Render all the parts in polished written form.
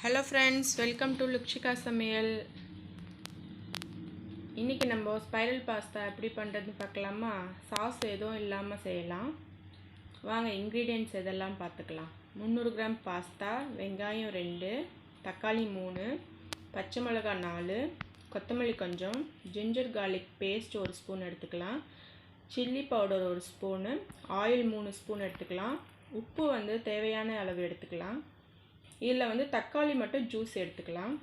Hello friends, welcome to Lukshiga Samayal. இன்னைக்கு நம்ம spiral pasta எப்படி பண்றதுன்னு பார்க்கலாமா? சாஸ் எதுவும் இல்லாம செய்யலாம். வாங்க இன்கிரிடியன்ட்ஸ் இதெல்லாம் பார்த்துக்கலாம். 300 கிராம் பாஸ்தா, வெங்காயம் 2, தக்காளி 3, பச்சை மிளகாய் 4, கொத்தமல்லி கொஞ்சம், ஜிஞ்சர் garlic பேஸ்ட் 1 ஸ்பூன் எடுத்துக்கலாம். Chilli powder 1 spoon, oil 3 spoon எடுத்துக்கலாம். உப்பு வந்து தேவையான அளவு எடுத்துக்கலாம். இதில் தக்காளி மட்டும் ஜூஸ் எடுத்துக்கலாம்.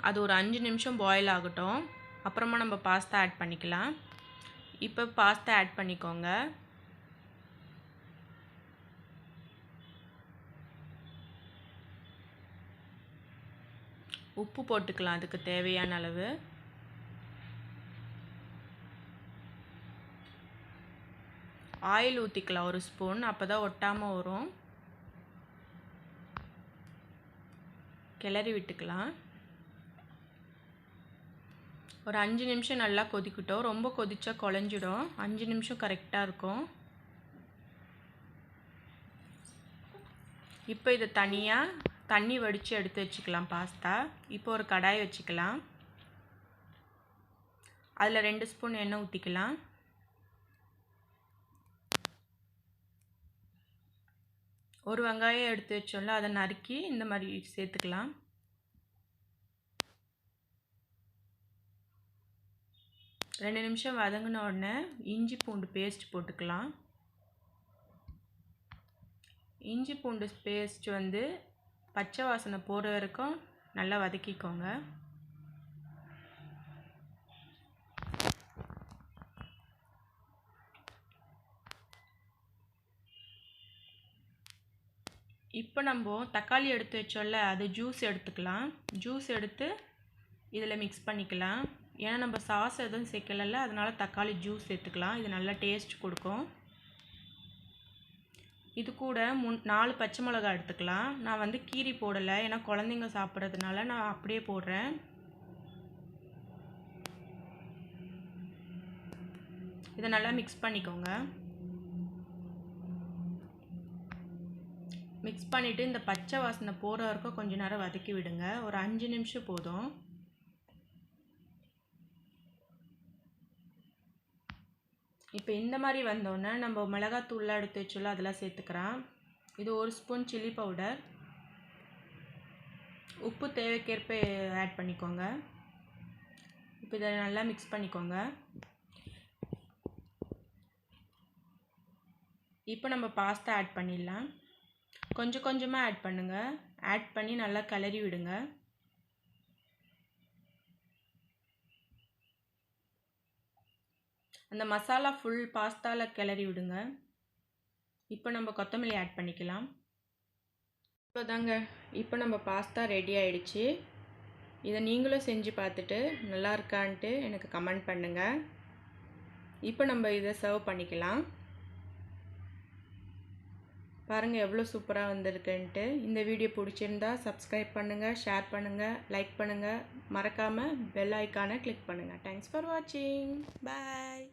அது ஒரு 5 நிமிஷம் பாயில் ஆகட்டும். அப்புறமா நம்ம பாஸ்தா ஆட் பண்ணிக்கலாம். இப்போ பாஸ்தா ஆட் பண்ணிக்கோங்க. உப்பு போட்டுக்கலாம் அதுக்கு தேவையான அளவு. ஆயில் ஊற்றிக்கலாம் 1 ஸ்பூன், அப்போ தான் ஒட்டாமல் வரும். கிளறி விட்டுக்கலாம். ஒரு 5 நிமிஷம் நல்லா கொதிக்கட்டும். ரொம்ப கொதிச்சா குழஞ்சிடும். 5 நிமிஷம் கரெக்டாக இருக்கும். இப்போ இதை தனியாக தண்ணி வடித்து எடுத்து வச்சுக்கலாம் பாஸ்தா. இப்போ ஒரு கடாய் வச்சுக்கலாம். அதில் 2 ஸ்பூன் எண்ணெய் ஊற்றிக்கலாம். ஒரு வெங்காயம் எடுத்து வச்சோம்ல, அதை நறுக்கி இந்த மாதிரி சேர்த்துக்கலாம். ரெண்டு நிமிஷம் வதங்கின உடனே இஞ்சி பூண்டு பேஸ்ட் போட்டுக்கலாம். இஞ்சி பூண்டு பேஸ்ட் பச்சை வாசனை போகிற வரைக்கும் நல்லா வதக்கிக்கோங்க. இப்போ நம்ம தக்காளி எடுத்து வச்சோம்ல, அது ஜூஸ் எடுத்துக்கலாம். ஜூஸ் எடுத்து இதில் மிக்ஸ் பண்ணிக்கலாம். ஏன்னா நம்ம சாஸ் எதுவும் சேர்க்கல, அதனால தக்காளி ஜூஸ் சேர்த்துக்கலாம். இது நல்லா டேஸ்ட் கொடுக்கும். இது கூட 4 பச்சை மிளகாய் எடுத்துக்கலாம். நான் கீரி போடலை, ஏன்னா குழந்தைங்க சாப்பிட்றதுனால நான் அப்படியே போடுறேன். இதை நல்லா மிக்ஸ் பண்ணிக்கோங்க. மிக்ஸ் பண்ணிவிட்டு இந்த பச்சை வாசனை போகிற வரைக்கும் கொஞ்ச நேரம் வதக்கி விடுங்க. ஒரு 5 நிமிஷம் போதும். இப்போ இந்த மாதிரி வந்தோடனே நம்ம மிளகாத்தூள்லாம் எடுத்து வச்சோம்ல, அதெல்லாம் சேர்த்துக்கிறேன். இது 1 ஸ்பூன் சில்லி பவுடர். உப்பு தேவைக்கேற்ப ஆட் பண்ணிக்கோங்க. இப்போ இதை நல்லா மிக்ஸ் பண்ணிக்கோங்க. இப்போ நம்ம பாஸ்தா ஆட் பண்ணிடலாம். கொஞ்சம் கொஞ்சமாக ஆட் பண்ணுங்கள். ஆட் பண்ணி நல்லா கிளறி விடுங்க. அந்த மசாலா ஃபுல் பாஸ்தாவில் கிளறி விடுங்க. இப்போ நம்ம கொத்தமல்லி ஆட் பண்ணிக்கலாம். இப்போ நம்ம பாஸ்தா ரெடி ஆயிடுச்சு. இதை நீங்களும் செஞ்சு பார்த்துட்டு நல்லா இருக்கான்ட்டு எனக்கு கமெண்ட் பண்ணுங்கள். இப்போ நம்ம இதை சர்வ் பண்ணிக்கலாம். பாருங்கள் எவ்வளோ சூப்பராக வந்திருக்குன்ட்டு. இந்த வீடியோ பிடிச்சிருந்தா சப்ஸ்கிரைப் பண்ணுங்கள், ஷேர் பண்ணுங்கள், லைக் பண்ணுங்கள். மறக்காமல் பெல் ஐக்கானை கிளிக் பண்ணுங்கள். தேங்க்ஸ் ஃபார் வாட்சிங். பாய்.